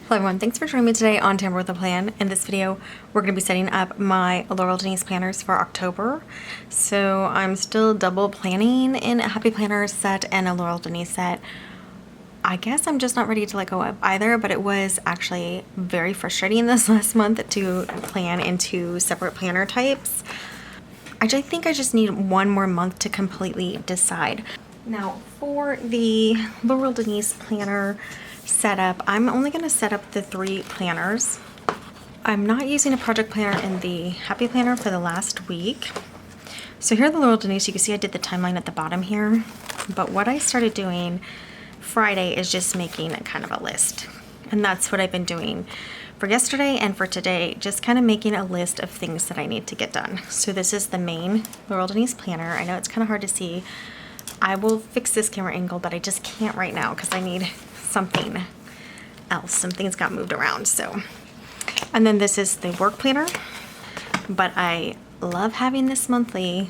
Hello everyone, thanks for joining me today on Tamper with a Plan. In this video, we're going to be setting up my Laurel Denise planners for October. So I'm still double planning in a Happy Planner set and a Laurel Denise set. I guess I'm just not ready to let go of either, but it was actually very frustrating this last month to plan into separate planner types. I think I just need one more month to completely decide. Now for the Laurel Denise planner setup, I'm only going to set up the 3 planners. I'm not using a project planner in the Happy Planner for the last week. So here at the Laurel Denise, you can see I did the timeline at the bottom here, but what I started doing Friday is just making a kind of a list. And that's what I've been doing for yesterday and for today, just kind of making a list of things that I need to get done. So this is the main Laurel Denise planner. I know it's kind of hard to see. I will fix this camera angle, but I just can't right now because I need something else. Something's got moved around. So, and then this is the work planner, but I love having this monthly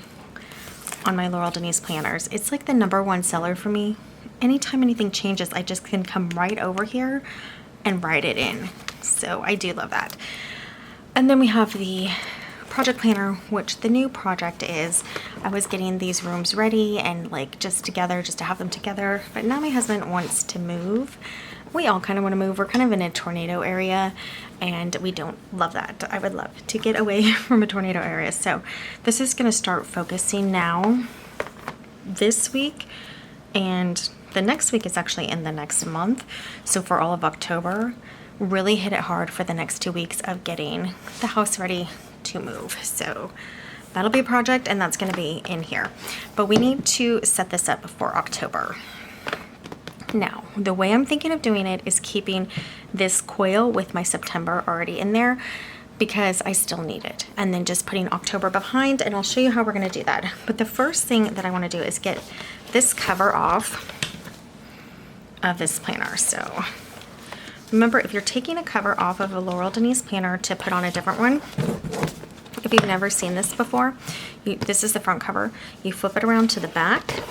on my Laurel Denise planners. It's like the #1 seller for me. Anytime anything changes, I just can come right over here and write it in. So I do love that. And then we have the project planner, which the new project is, I was getting these rooms ready and like just together, just to have them together. But now my husband wants to move. We all kind of want to move. We're kind of in a tornado area and we don't love that. I would love to get away from a tornado area. So this is going to start focusing now this week, and the next week is actually in the next month. So for all of October, really hit it hard for the next 2 weeks of getting the house ready to move. So that'll be a project, and that's going to be in here. But we need to set this up for October. Now, the way I'm thinking of doing it is keeping this coil with my September already in there because I still need it. And then just putting October behind, and I'll show you how we're going to do that. But the first thing that I want to do is get this cover off of this planner. So remember, if you're taking a cover off of a Laurel Denise planner to put on a different one, if you've never seen this before, this is the front cover. You flip it around to the back.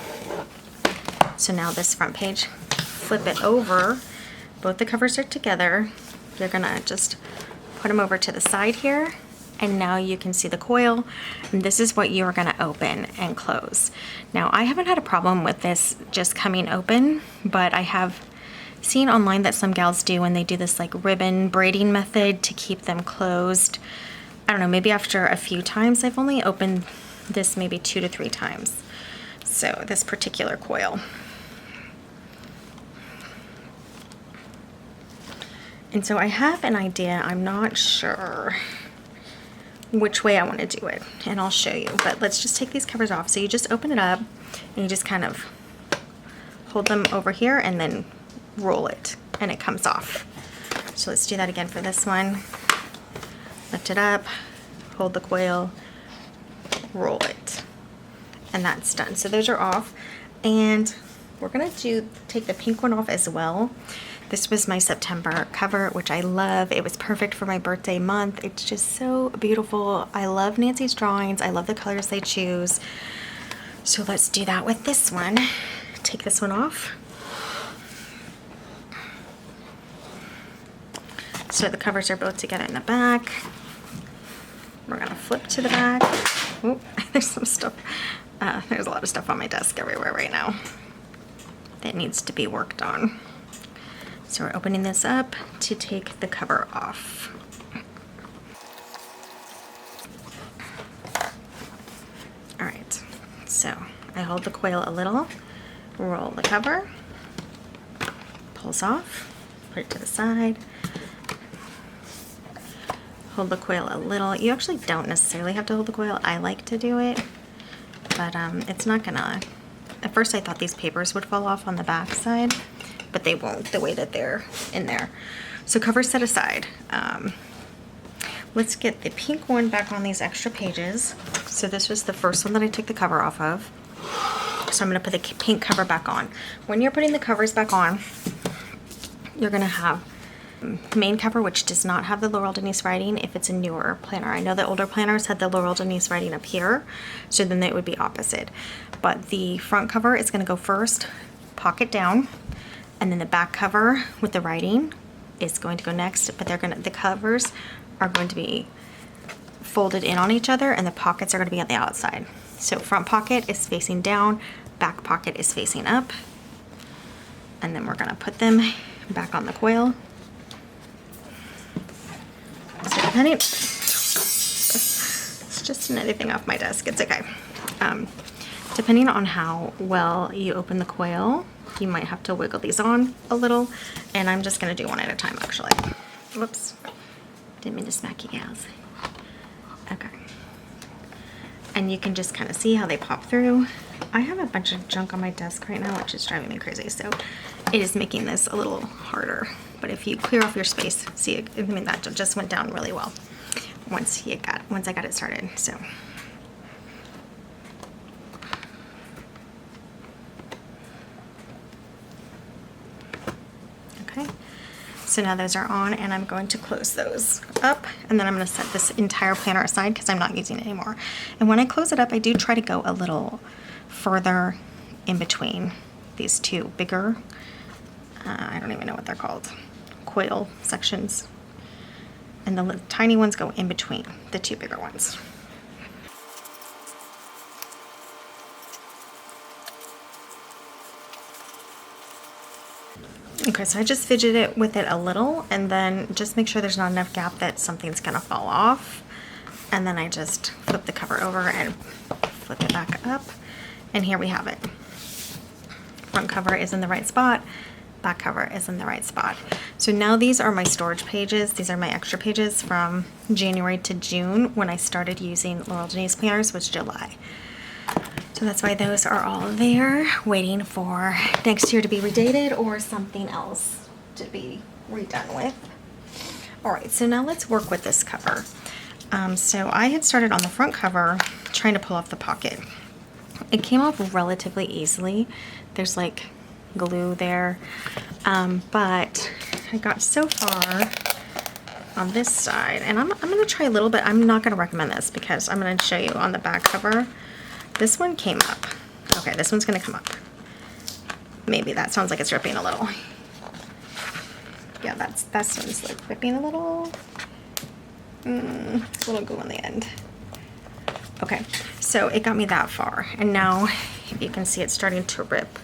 So now this front page, flip it over. Both the covers are together. You're gonna just put them over to the side here. And now you can see the coil. And this is what you're gonna open and close. Now, I haven't had a problem with this just coming open, but I have seen online that some gals do when they do this like ribbon braiding method to keep them closed. I don't know, maybe after a few times. I've only opened this maybe 2 to 3 times. So this particular coil. And so I have an idea. I'm not sure which way I want to do it, and I'll show you. But let's just take these covers off. So you just open it up and you just kind of hold them over here and then roll it and it comes off. So let's do that again for this one. Lift it up, hold the coil, roll it, and that's done. So those are off, and we're gonna take the pink one off as well. This was my September cover, which I love. It was perfect for my birthday month. It's just so beautiful. I love Nancy's drawings. I love the colors they choose. So let's do that with this one. Take this one off. So the covers are both together in the back. We're gonna flip to the back. Oh, there's some stuff. There's a lot of stuff on my desk everywhere right now that needs to be worked on. So we're opening this up to take the cover off. All right, so I hold the coil a little, roll the cover, pulls off, put it to the side, hold the coil a little. You actually don't necessarily have to hold the coil. I like to do it, but it's not gonna. At first I thought these papers would fall off on the back side, but they won't, the way that they're in there. So cover set aside. Let's get the pink one back on these extra pages. So this was the first one that I took the cover off of. So I'm gonna put the pink cover back on. When you're putting the covers back on, you're gonna have main cover, which does not have the Laurel Denise writing if it's a newer planner. I know the older planners had the Laurel Denise writing up here, so then it would be opposite. But the front cover is gonna go first, pocket down, and then the back cover with the writing is going to go next, but the covers are going to be folded in on each other and the pockets are going to be on the outside. So front pocket is facing down, back pocket is facing up, and then we're going to put them back on the coil. So depending, it's just anything off my desk, it's okay. Depending on how well you open the coil, you might have to wiggle these on a little, and I'm just going to do one at a time actually. Whoops, didn't mean to smack you guys. Okay. And you can just kind of see how they pop through. I have a bunch of junk on my desk right now, which is driving me crazy, so it is making this a little harder. But if you clear off your space, see, I mean, that just went down really well once I got it started. So okay, so now those are on, and I'm going to close those up, and then I'm going to set this entire planner aside because I'm not using it anymore. And when I close it up, I do try to go a little further in between these two bigger, I don't even know what they're called, coil sections, and the tiny ones go in between the two bigger ones. Okay, so I just fidget it with it a little, and then just make sure there's not enough gap that something's gonna fall off, and then I just flip the cover over and flip it back up, and here we have it. Front cover is in the right spot, back cover is in the right spot. So now these are my storage pages. These are my extra pages from January to June. When I started using Laurel Denise planners was July. So that's why those are all there, waiting for next year to be redated or something else to be redone with. All right, so now let's work with this cover. So I had started on the front cover trying to pull off the pocket. It came off relatively easily. There's like glue there, but I got so far on this side, and I'm gonna try a little bit. I'm not gonna recommend this because I'm gonna show you on the back cover. This one came up. Okay, this one's gonna come up. Maybe that sounds like it's ripping a little. Yeah, that one's like ripping a little. A little glue on the end. Okay, so it got me that far, and now you can see it's starting to rip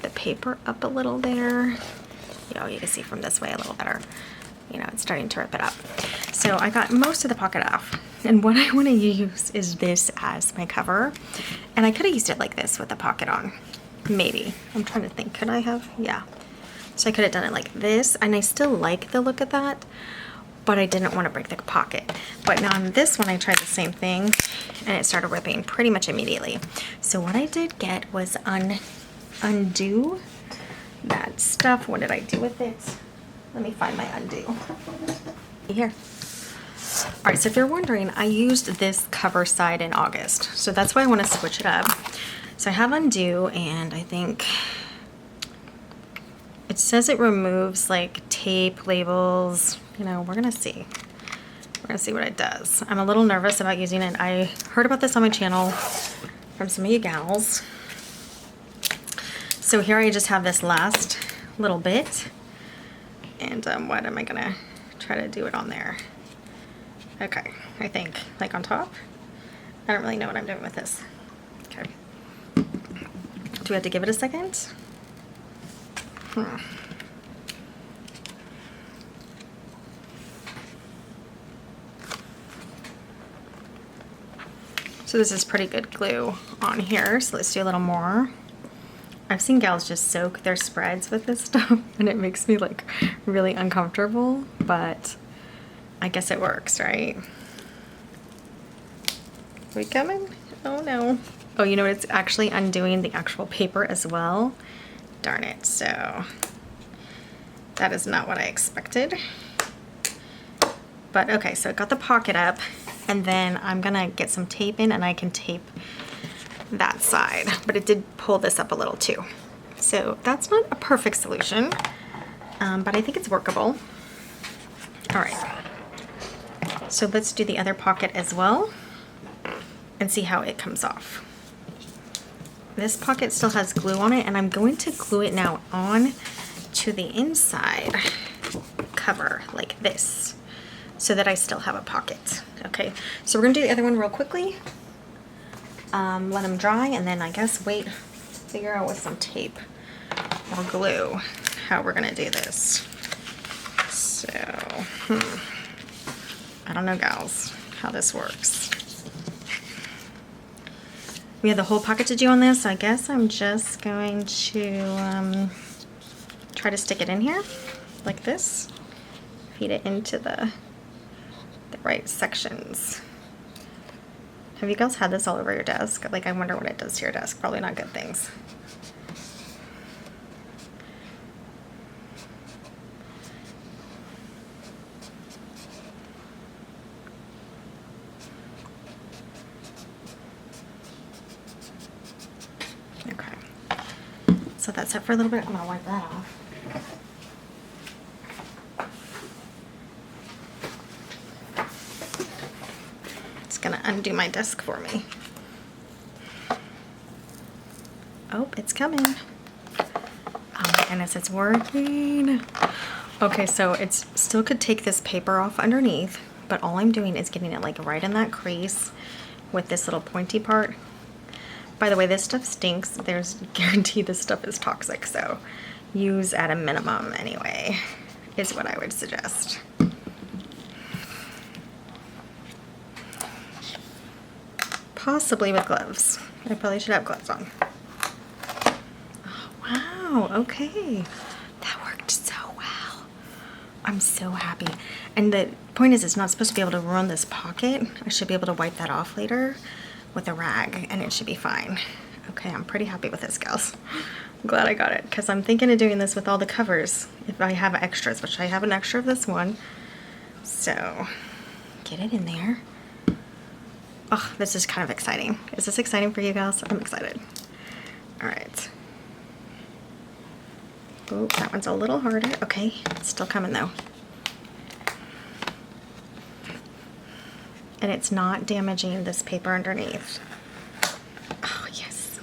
the paper up a little there. You know, you can see from this way a little better. You know, it's starting to rip it up. So I got most of the pocket off, and what I want to use is this as my cover, and I could have used it like this with the pocket on. Maybe. I'm trying to think. Could I have? Yeah. So I could have done it like this, and I still like the look of that, but I didn't want to break the pocket. But now on this one, I tried the same thing, and it started ripping pretty much immediately. So what I did get was undo that stuff. What did I do with it? Let me find my undo. Here. All right, so if you're wondering, I used this cover side in August. So that's why I want to switch it up. So I have undo, and I think it says it removes like tape, labels. You know, we're gonna see. We're gonna see what it does. I'm a little nervous about using it. I heard about this on my channel from some of you gals. So here I just have this last little bit, and what am I gonna try to do it on there? Okay, I think like on top. I don't really know what I'm doing with this. Okay. Do we have to give it a second? So this is pretty good glue on here, so let's do a little more. I've seen gals just soak their spreads with this stuff, and it makes me like really uncomfortable, but I guess it works, right? Are we coming? Oh no. Oh, you know what? It's actually undoing the actual paper as well. Darn it. So that is not what I expected. But okay, so I got the pocket up, and then I'm gonna get some tape in, and I can tape that side, but it did pull this up a little too. So that's not a perfect solution, but I think it's workable. All right, so let's do the other pocket as well and see how it comes off. This pocket still has glue on it, and I'm going to glue it now on to the inside cover like this so that I still have a pocket. Okay, so we're gonna do the other one real quickly. Let them dry, and then I guess figure out with some tape or glue how we're gonna do this. So, I don't know, gals, how this works. We have the whole pocket to do on this, so I guess I'm just going to try to stick it in here like this. Feed it into the right sections. Have you guys had this all over your desk? Like, I wonder what it does to your desk. Probably not good things. Okay. So that's it for a little bit. I'm gonna wipe that off. Gonna undo my desk for me. Oh, it's coming. Oh my goodness, it's working. Okay, so it's still could take this paper off underneath, but all I'm doing is getting it like right in that crease with this little pointy part. By the way, this stuff stinks. There's guaranteed this stuff is toxic, so use at a minimum anyway, is what I would suggest. Possibly with gloves. I probably should have gloves on. Oh, wow, okay. That worked so well. I'm so happy. And the point is, it's not supposed to be able to ruin this pocket. I should be able to wipe that off later with a rag, and it should be fine. Okay, I'm pretty happy with this, gals. I'm glad I got it, because I'm thinking of doing this with all the covers if I have extras, which I have an extra of this one. So, get it in there. Oh, this is kind of exciting. Is this exciting for you guys? I'm excited. All right. Oh, that one's a little harder. Okay, it's still coming though. And it's not damaging this paper underneath. Oh, yes.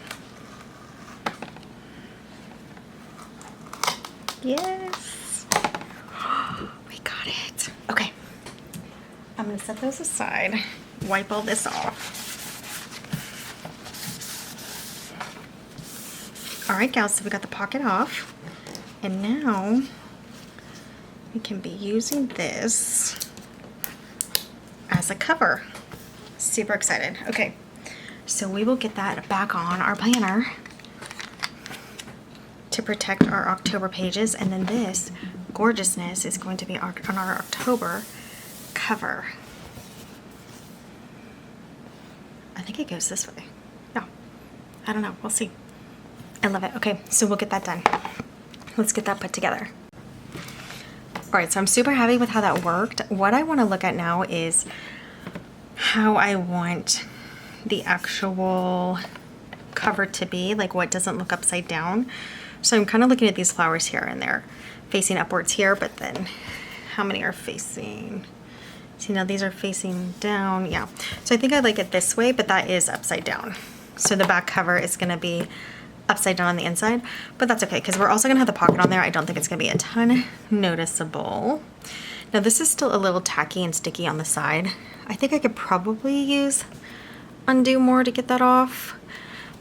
Yes. We got it. Okay. I'm gonna set those aside. Wipe all this off. All right, gals, so we got the pocket off, and now we can be using this as a cover. Super excited. Okay, so we will get that back on our planner to protect our October pages, and then this gorgeousness is going to be on our October cover. I think it goes this way. No, I don't know. We'll see. I love it. Okay, so we'll get that done. Let's get that put together. All right, so I'm super happy with how that worked. What I want to look at now is how I want the actual cover to be, like what doesn't look upside down. So I'm kind of looking at these flowers here, and they're facing upwards here, but then how many are facing? See, now these are facing down. Yeah, so I think I like it this way, but that is upside down. So the back cover is going to be upside down on the inside, but that's okay because we're also going to have the pocket on there. I don't think it's going to be a ton noticeable. Now this is still a little tacky and sticky on the side. I think I could probably use undo more to get that off,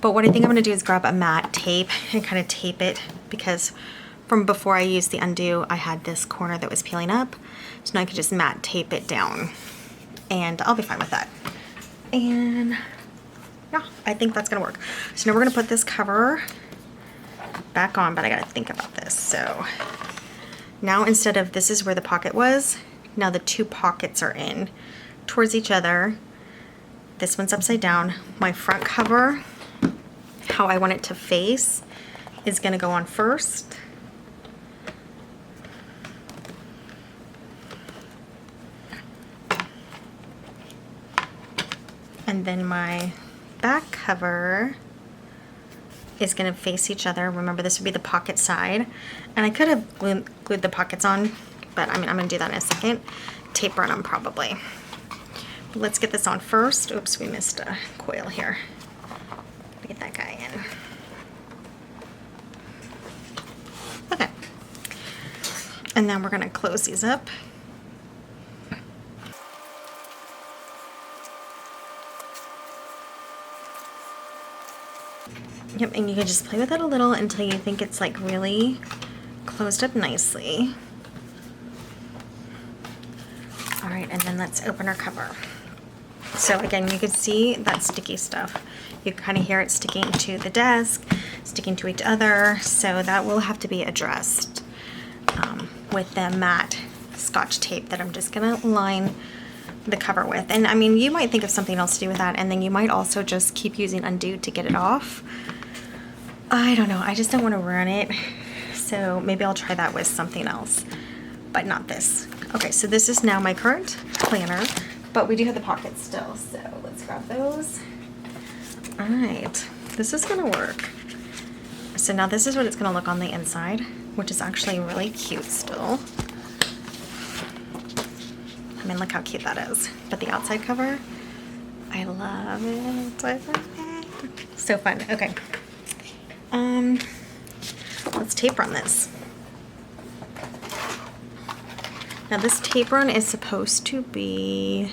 but what I think I'm going to do is grab a matte tape and kind of tape it, because from before I used the undo, I had this corner that was peeling up. So now I could just matte tape it down, and I'll be fine with that. And yeah, I think that's gonna work. So now we're gonna put this cover back on, but I gotta think about this. So now instead of, this is where the pocket was, now the two pockets are in towards each other. This one's upside down. My front cover, how I want it to face, is gonna go on first. And then my back cover is going to face each other. Remember, this would be the pocket side. And I could have glued the pockets on, but I mean, I'm going to do that in a second. Tape run them probably. But let's get this on first. Oops, we missed a coil here. Get that guy in. Okay. And then we're gonna close these up. Yep, and you can just play with it a little until you think it's like really closed up nicely. All right, and then let's open our cover. So again, you can see that sticky stuff. You kind of hear it sticking to the desk, sticking to each other, so that will have to be addressed with the matte Scotch tape that I'm just gonna line the cover with. And I mean, you might think of something else to do with that, and then you might also just keep using undo to get it off. I don't know, I just don't want to ruin it, so maybe I'll try that with something else, but not this. Okay, so this is now my current planner, but we do have the pockets still, so let's grab those. All right, this is gonna work. So now this is what it's gonna look on the inside, which is actually really cute still. I mean, look how cute that is. But the outside cover, I love it. I love it. So fun. Okay. Let's tape run this. Now this tape run is supposed to be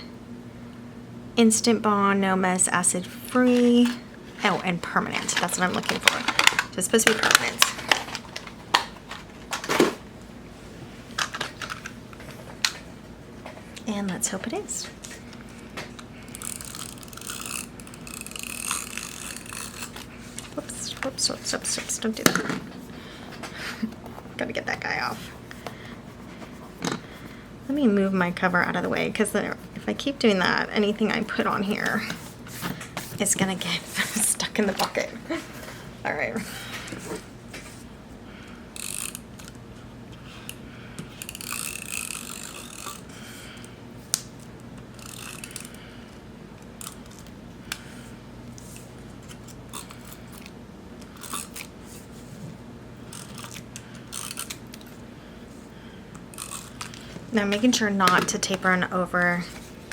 instant bond, no mess, acid free. Oh, and permanent. That's what I'm looking for. So it's supposed to be permanent. And let's hope it is. Whoops, whoops, whoops, whoops, whoops. Don't do that. Gotta get that guy off. Let me move my cover out of the way, because if I keep doing that, anything I put on here is gonna get stuck in the bucket. All right. Now I'm making sure not to tape run over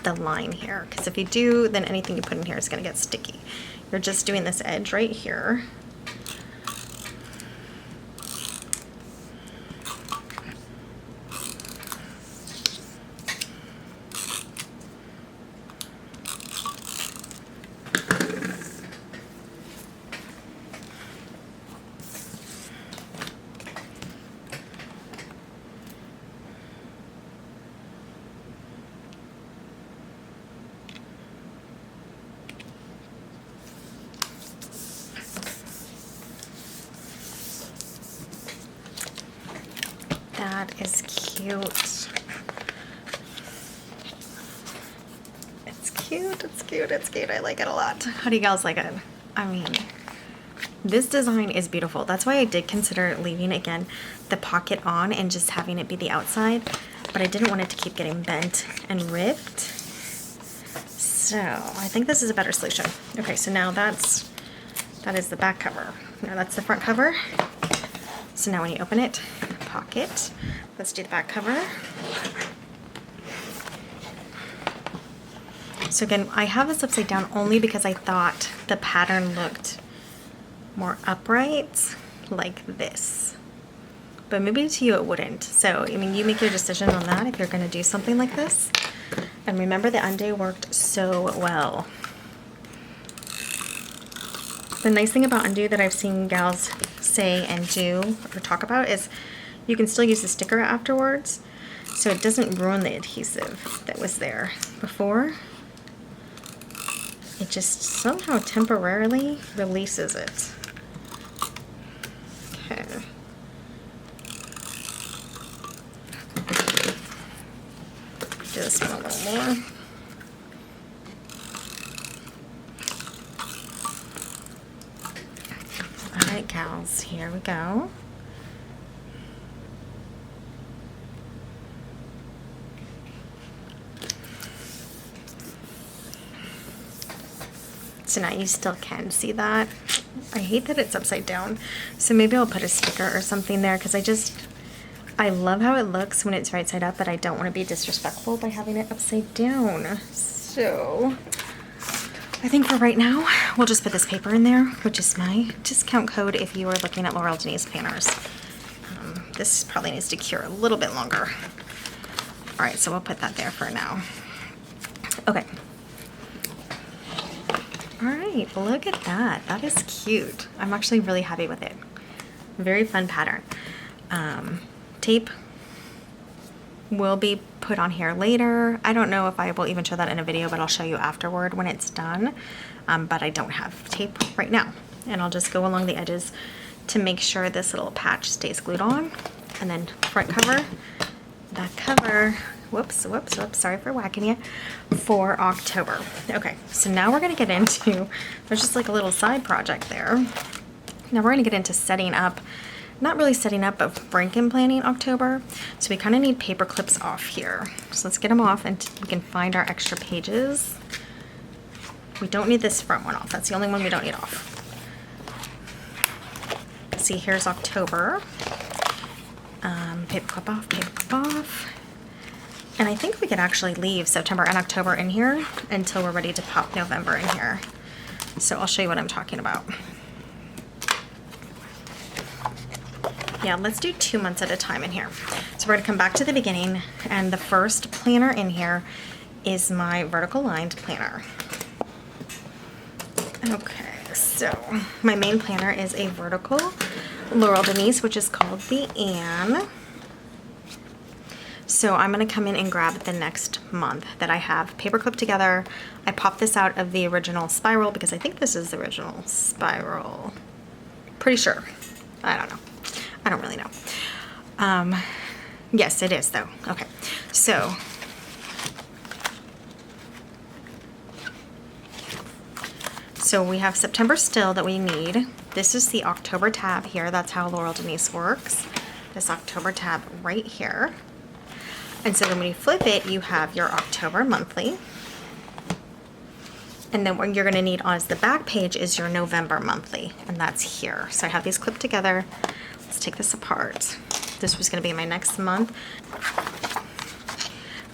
the line here, because if you do, then anything you put in here is going to get sticky. You're just doing this edge right here. That is cute. It's cute, it's cute, it's cute. I like it a lot. How do you guys like it? I mean, this design is beautiful. That's why I did consider leaving, again, the pocket on and just having it be the outside, but I didn't want it to keep getting bent and ripped. So I think this is a better solution. Okay, so now that is the back cover. Now that's the front cover. So now when you open it, pocket. Let's do the back cover. So again, I have this upside down only because I thought the pattern looked more upright like this. But maybe to you it wouldn't. So, I mean, you make your decision on that if you're going to do something like this. And remember, the undo worked so well. The nice thing about undo that I've seen gals say and do or talk about is you can still use the sticker afterwards, so it doesn't ruin the adhesive that was there before. It just somehow temporarily releases it. Okay. Do this one a little more. All right, gals, here we go. So now you still can see that. I hate that it's upside down, so maybe I'll put a sticker or something there, because I love how it looks when it's right side up, but I don't want to be disrespectful by having it upside down. So I think for right now, we'll just put this paper in there, which is my discount code if you are looking at Laurel Denise planners. this probably needs to cure a little bit longer. All right, so we'll put that there for now. Okay. All right, look at that. That is cute. I'm actually really happy with it. Very fun pattern. Tape will be put on here later. I don't know if I will even show that in a video, but I'll show you afterward when it's done. But I don't have tape right now. And I'll just go along the edges to make sure this little patch stays glued on. And then front cover, back cover, whoops, sorry for whacking you, for October. Okay, so now we're gonna get into, there's just like a little side project there. Now we're gonna get into setting up, not really setting up, but Franken-planning October. So we kind of need paper clips off here. So let's get them off and we can find our extra pages. We don't need this front one off. That's the only one we don't need off. See, here's October. Paper clip off, paper clip off. And I think we could actually leave September and October in here until we're ready to pop November in here. So I'll show you what I'm talking about. Yeah, let's do 2 months at a time in here. So we're gonna come back to the beginning, and the first planner in here is my vertical lined planner. Okay, so my main planner is a vertical Laurel Denise, which is called the Anne. So I'm gonna come in and grab the next month that I have paper clipped together. I popped this out of the original spiral because I think this is the original spiral. Pretty sure. I don't know. I don't really know. Yes, it is though. Okay, so we have September still that we need. This is the October tab here. That's how Laurel Denise works. This October tab right here. And so then when you flip it, you have your October monthly. And then what you're gonna need as the back page is your November monthly, and that's here. So I have these clipped together. Let's take this apart. This was gonna be my next month.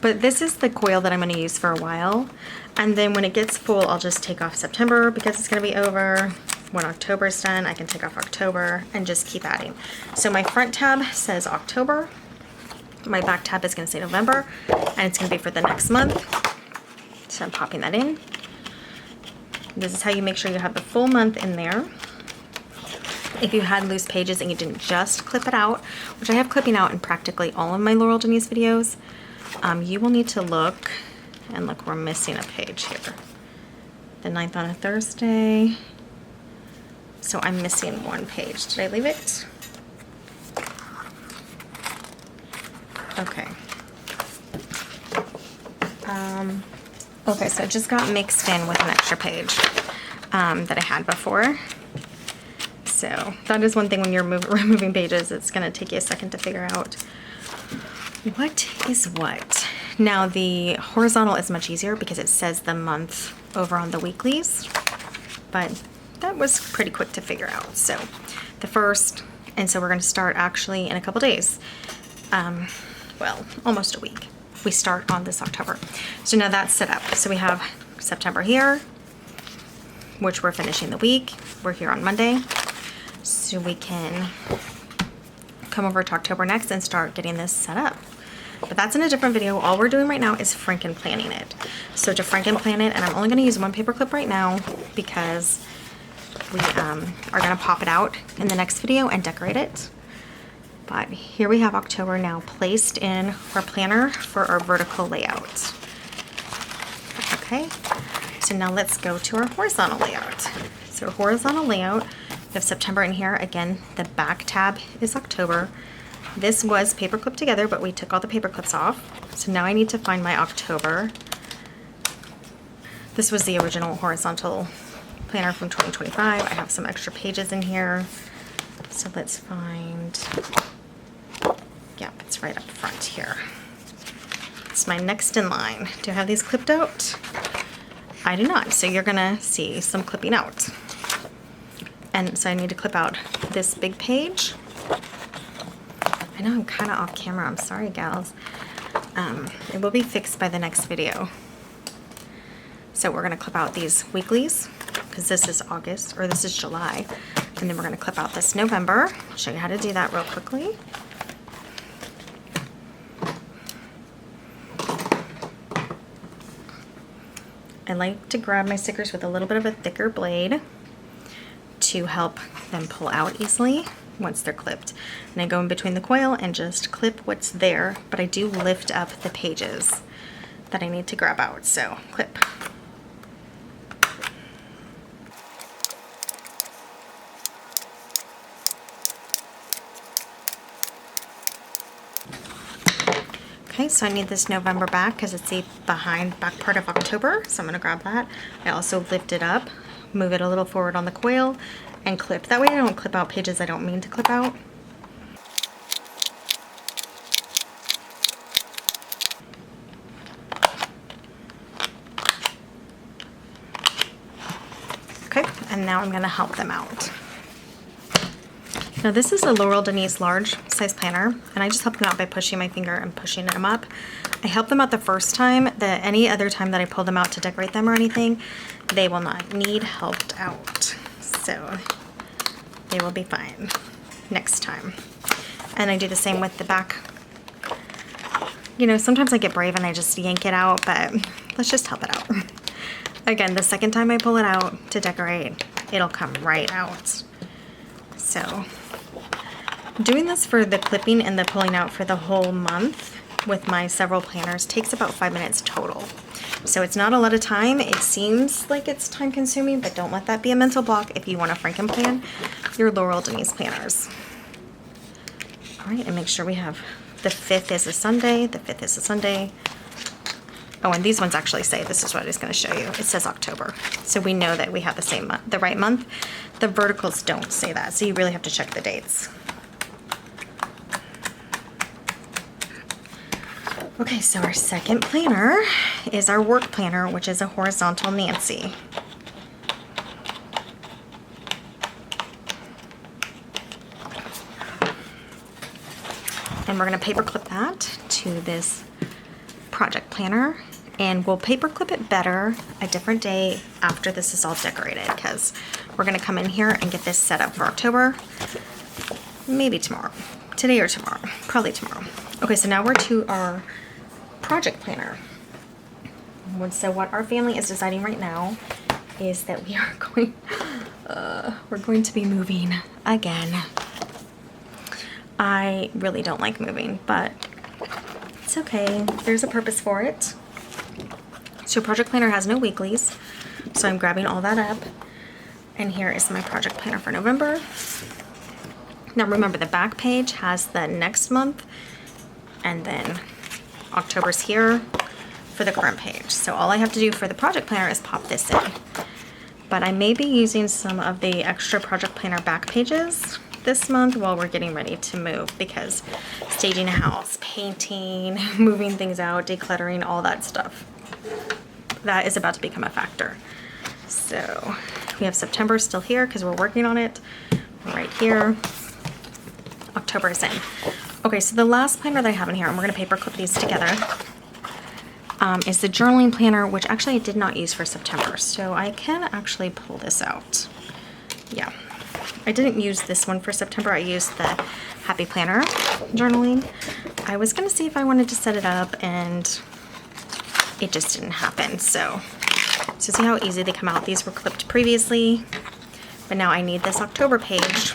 But this is the coil that I'm gonna use for a while. And then when it gets full, I'll just take off September because it's gonna be over. When October's done, I can take off October and just keep adding. So my front tab says October. My back tab is gonna say November, and it's gonna be for the next month. So I'm popping that in. This is how you make sure you have the full month in there. If you had loose pages and you didn't just clip it out, which I have clipping out in practically all of my Laurel Denise videos, you will need to look, and look, we're missing a page here. The 9th on a Thursday. So I'm missing one page. Did I leave it? Okay. Okay, so it just got mixed in with an extra page that I had before. So that is one thing when you're removing pages, it's gonna take you a second to figure out what is what. Now the horizontal is much easier because it says the month over on the weeklies, but that was pretty quick to figure out. So the first, and so we're gonna start actually in a couple days. Well, almost a week. We start on this October. So now that's set up. So we have September here, which we're finishing the week. We're here on Monday. So we can come over to October next and start getting this set up. But that's in a different video. All we're doing right now is Franken-planning it. So to Franken-plan it, and I'm only gonna use one paper clip right now because we are gonna pop it out in the next video and decorate it. But here we have October now placed in our planner for our vertical layout. Okay, so now let's go to our horizontal layout. So horizontal layout, we have September in here. Again, the back tab is October. This was paper clipped together, but we took all the paper clips off. So now I need to find my October. This was the original horizontal planner from 2025. I have some extra pages in here. So let's find, yep, it's right up front here. It's my next in line. Do I have these clipped out? I do not, so you're gonna see some clipping out. And so I need to clip out this big page. I know I'm kind of off camera, I'm sorry gals. It will be fixed by the next video. So we're gonna clip out these weeklies, because this is August, or this is July. And then we're gonna clip out this November. I'll show you how to do that real quickly. I like to grab my stickers with a little bit of a thicker blade to help them pull out easily once they're clipped. And I go in between the coil and just clip what's there, but I do lift up the pages that I need to grab out, so clip. Okay, so I need this November back because it's the back part of October, so I'm gonna grab that. I also lift it up, move it a little forward on the coil, and clip. That way I don't clip out pages I don't mean to clip out. Okay, and now I'm gonna help them out. Now this is a Laurel Denise large size planner, and I just help them out by pushing my finger and pushing them up. I help them out the first time. Any other time that I pull them out to decorate them or anything, they will not need helped out. So they will be fine next time. And I do the same with the back. You know, sometimes I get brave and I just yank it out, but let's just help it out. Again, the second time I pull it out to decorate, it'll come right out. So doing this for the clipping and the pulling out for the whole month with my several planners takes about 5 minutes total. So it's not a lot of time. It seems like it's time consuming, but don't let that be a mental block if you want to Franken-plan your Laurel Denise planners. All right, and make sure we have the 5th is a Sunday. The 5th is a Sunday. Oh, and these ones actually say, this is what I was going to show you. It says October. So we know that we have the same month, the right month. The verticals don't say that, so you really have to check the dates. Okay, so our second planner is our work planner, which is a horizontal Nancy. And we're gonna paper clip that to this project planner, and we'll paper clip it better a different day after this is all decorated, because we're gonna come in here and get this set up for October, maybe tomorrow, today or tomorrow, probably tomorrow. Okay, so now we're to our project planner. So what our family is deciding right now is that we are we're going to be moving again. I really don't like moving, but it's okay. There's a purpose for it. So project planner has no weeklies, so I'm grabbing all that up. And here is my project planner for November. Now remember, the back page has the next month, and then October's here for the current page. So all I have to do for the project planner is pop this in. But I may be using some of the extra project planner back pages this month while we're getting ready to move, because staging a house, painting, moving things out, decluttering, all that stuff, that is about to become a factor. So we have September still here because we're working on it right here. October is in. Okay, so the last planner that I have in here, and we're going to paper clip these together, is the journaling planner, which actually I did not use for September. So I can actually pull this out. Yeah, I didn't use this one for September. I used the Happy Planner journaling. I was going to see if I wanted to set it up, and it just didn't happen. So see how easy they come out. These were clipped previously, but now I need this October page,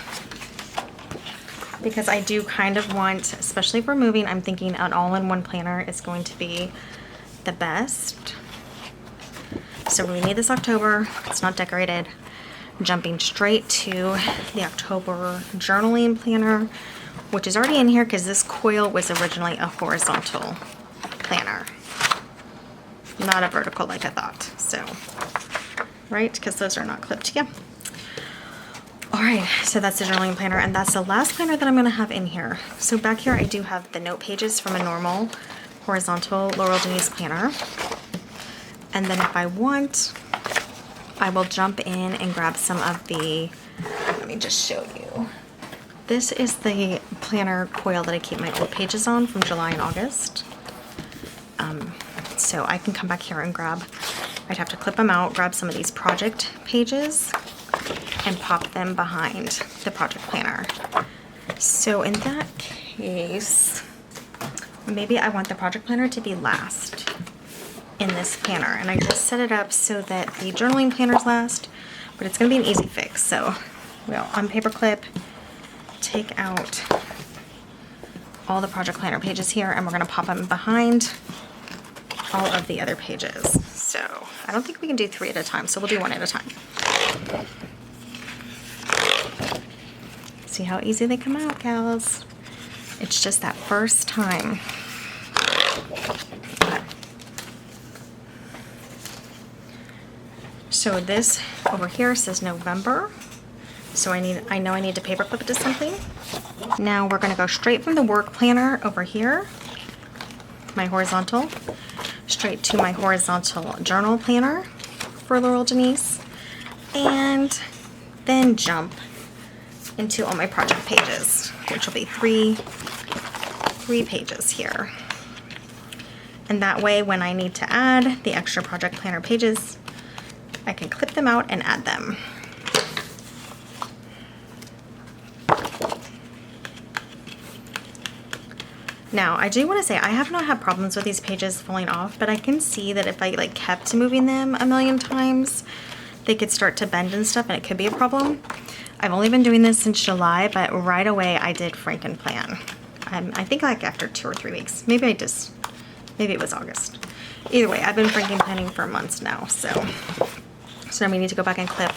because I do kind of want, especially if we're moving, I'm thinking an all-in-one planner is going to be the best. So we need this October. It's not decorated. Jumping straight to the October journaling planner, which is already in here because this coil was originally a horizontal planner, not a vertical like I thought. So, right, because those are not clipped. Yeah. All right, so that's the journaling planner, and that's the last planner that I'm going to have in here. So back here I do have the note pages from a normal horizontal Laurel Denise planner. And then if I want, I will jump in and grab some of the, let me just show you. This is the planner coil that I keep my old pages on from July and August. So I can come back here and grab, I'd have to clip them out, grab some of these project pages, and pop them behind the project planner. So in that case, maybe I want the project planner to be last in this planner, and I just set it up so that the journaling planners last, but it's gonna be an easy fix. So we'll unpaperclip, take out all the project planner pages here, and we're gonna pop them behind all of the other pages. So I don't think we can do 3 at a time, so we'll do 1 at a time. See how easy they come out, gals? It's just that first time. So this over here says November. So I know I need to paperclip it to something. Now we're gonna go straight from the work planner over here, my horizontal, straight to my horizontal journal planner for Laurel Denise, and then jump into all my project pages, which will be three pages here. And that way, when I need to add the extra project planner pages, I can clip them out and add them. Now, I do want to say I have not had problems with these pages falling off, but I can see that if I like kept moving them a million times, they could start to bend and stuff, and it could be a problem. I've only been doing this since July, but right away I did Franken-plan. I think like after 2 or 3 weeks. Maybe it was August. Either way, I've been Franken-planning for months now, so we need to go back and clip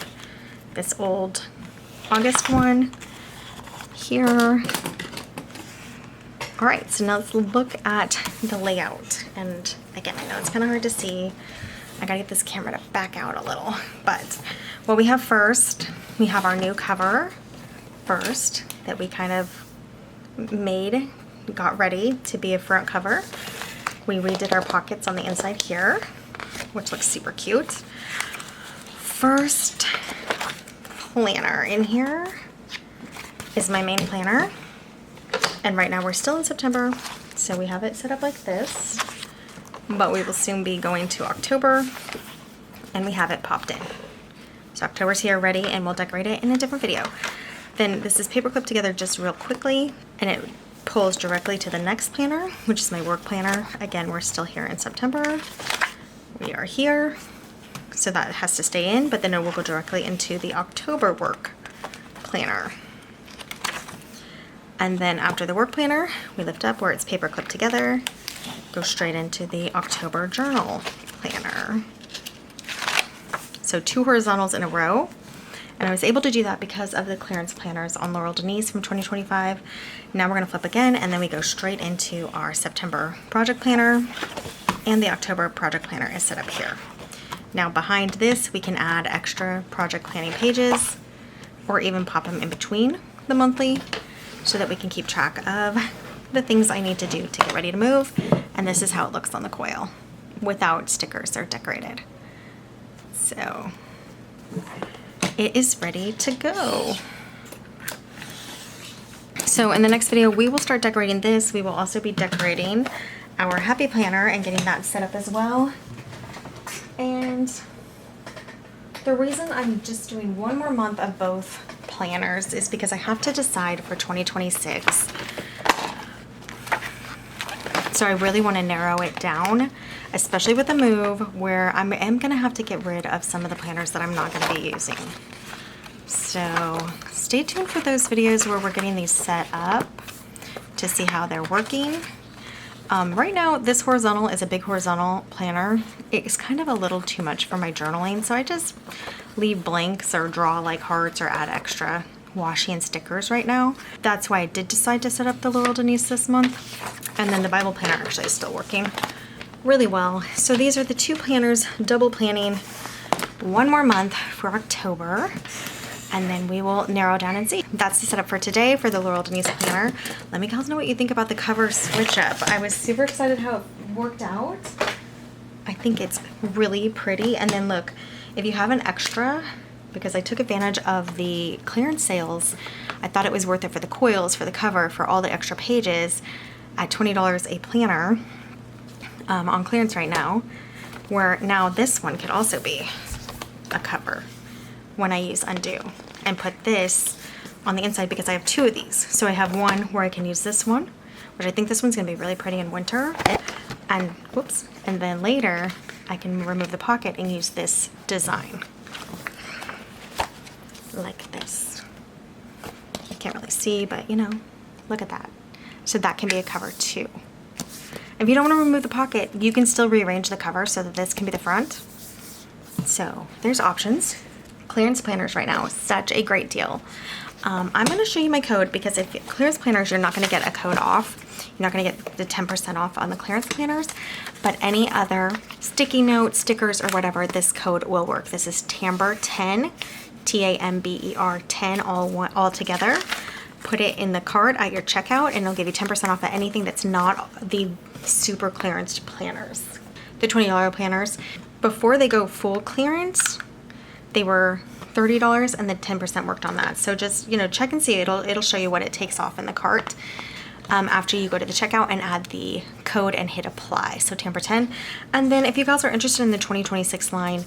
this old August one here. All right, so now let's look at the layout. And again, I know it's kind of hard to see. I gotta get this camera to back out a little. But what we have first, we have our new cover first that we kind of got ready to be a front cover. We redid our pockets on the inside here, which looks super cute. First planner in here is my main planner. And right now we're still in September, so we have it set up like this, but we will soon be going to October, and we have it popped in. So October's here ready, and we'll decorate it in a different video. Then this is paper clipped together just real quickly, and it pulls directly to the next planner, which is my work planner. Again, we're still here in September. We are here, so that has to stay in, but then it will go directly into the October work planner. And then after the work planner, we lift up where it's paper clipped together, go straight into the October journal planner. So 2 horizontals in a row. And I was able to do that because of the clearance planners on Laurel Denise from 2025. Now we're gonna flip again, and then we go straight into our September project planner, and the October project planner is set up here. Now behind this, we can add extra project planning pages, or even pop them in between the monthly, so that we can keep track of the things I need to do to get ready to move. And this is how it looks on the coil without stickers or decorated. So it is ready to go. So in the next video, we will start decorating this. We will also be decorating our happy planner and getting that set up as well. And the reason I'm just doing 1 more month of both planners is because I have to decide for 2026. So I really want to narrow it down, especially with the move, where I am going to have to get rid of some of the planners that I'm not going to be using. So stay tuned for those videos where we're getting these set up to see how they're working. Right now, this horizontal is a big horizontal planner. It's kind of a little too much for my journaling, so I just leave blanks or draw like hearts or add extra washi and stickers right now. That's why I did decide to set up the Laurel Denise this month. And then the Bible planner actually is still working really well. So these are the 2 planners, double planning 1 more month for October. And then we will narrow down and see. That's the setup for today for the Laurel Denise planner. Let me guys know what you think about the cover switch up. I was super excited how it worked out. I think it's really pretty. And then look, if you have an extra, because I took advantage of the clearance sales, I thought it was worth it for the coils, for the cover, for all the extra pages at $20 a planner on clearance right now, where now this one could also be a cover when I use undo, and put this on the inside because I have 2 of these. So I have one where I can use this one, which I think this one's gonna be really pretty in winter. And whoops, and then later I can remove the pocket and use this design. Like this. You can't really see, but you know, look at that. So that can be a cover too. If you don't want to remove the pocket, you can still rearrange the cover so that this can be the front. So there's options. Clearance planners right now, such a great deal. I'm going to show you my code because if clearance planners, you're not going to get a code off. You're not going to get the 10% off on the clearance planners, but any other sticky notes, stickers, or whatever, this code will work. This is TAMBER 10, TAMBER 10, all together. Put it in the cart at your checkout and it'll give you 10% off of anything that's not the super clearance planners. The $20 planners, before they go full clearance, they were $30 and the 10% worked on that. So just, you know, check and see. It'll show you what it takes off in the cart after you go to the checkout and add the code and hit apply. So TAMBER 10. And then if you guys are interested in the 2026 line,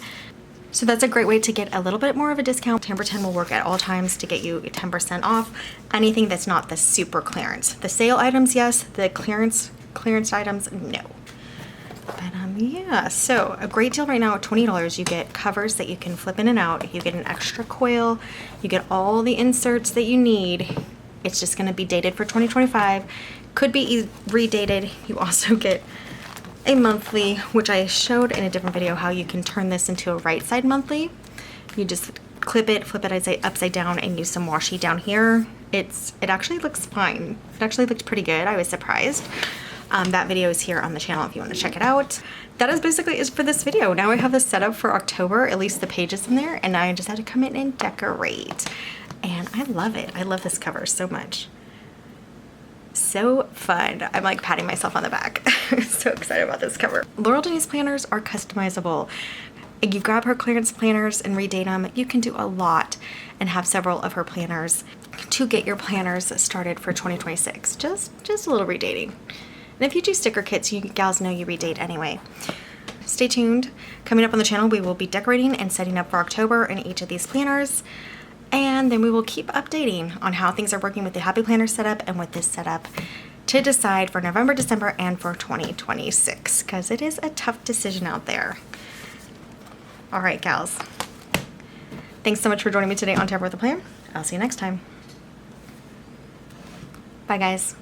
so that's a great way to get a little bit more of a discount. TAMBER 10 will work at all times to get you 10% off anything that's not the super clearance. The sale items, yes. The clearance items, no. But yeah, so a great deal right now at $20. You get covers that you can flip in and out. You get an extra coil. You get all the inserts that you need. It's just going to be dated for 2025. Could be redated. You also get a monthly, which I showed in a different video how you can turn this into a right side monthly. You just clip it, flip it upside down, and use some washi down here. It actually looks fine. It actually looked pretty good. I was surprised. That video is here on the channel if you want to check it out. That is basically it for this video. Now I have this set up for October, at least the pages in there, and I just had to come in and decorate. And I love it. I love this cover so much. So fun. I'm like patting myself on the back. So excited about this cover. Laurel Denise planners are customizable. If you grab her clearance planners and redate them, you can do a lot and have several of her planners to get your planners started for 2026. Just a little redating. And if you do sticker kits, you gals know you redate anyway. Stay tuned. Coming up on the channel, we will be decorating and setting up for October in each of these planners. And then we will keep updating on how things are working with the Happy Planner setup and with this setup to decide for November, December, and for 2026, because it is a tough decision out there. All right, gals. Thanks so much for joining me today on Tamper with a Plan. I'll see you next time. Bye, guys.